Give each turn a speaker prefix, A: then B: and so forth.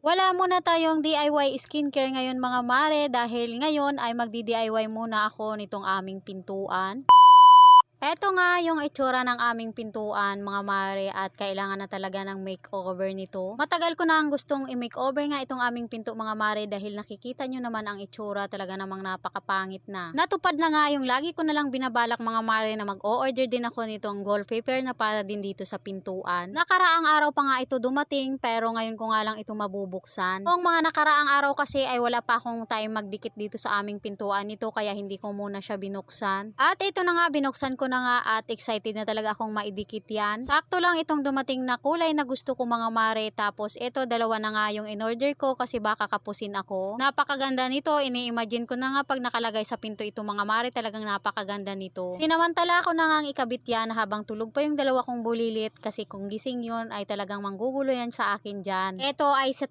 A: Wala muna tayong DIY skincare ngayon mga mare dahil ngayon ay magdi-DIY muna ako nitong aming pintuan. Eto nga yung itsura ng aming pintuan mga mare at kailangan na talaga ng makeover nito. Matagal ko na ang gustong i-makeover nga itong aming pinto mga mare dahil nakikita nyo naman ang itsura talaga namang napakapangit na. Natupad na nga yung lagi ko na lang binabalak mga mare na mag-o-order din ako nitong wallpaper na para din dito sa pintuan. Nakaraang araw pa nga ito dumating pero ngayon ko nga lang ito mabubuksan. Kung mga nakaraang araw kasi ay wala pa akong time magdikit dito sa aming pintuan nito kaya hindi ko muna siya binuksan. At ito na nga binuksan ko na nga at excited na talaga akong maidikit yan. Sakto lang itong dumating na kulay na gusto ko mga mare. Tapos ito dalawa na nga yung in-order ko kasi baka kapusin ako. Napakaganda nito. Ini-imagine ko na nga pag nakalagay sa pinto ito mga mare, talagang napakaganda nito. Sinamantala ko na nga ikabit yan habang tulog pa yung dalawa kong bulilit kasi kung gising yun ay talagang manggugulo yan sa akin dyan. Ito ay sa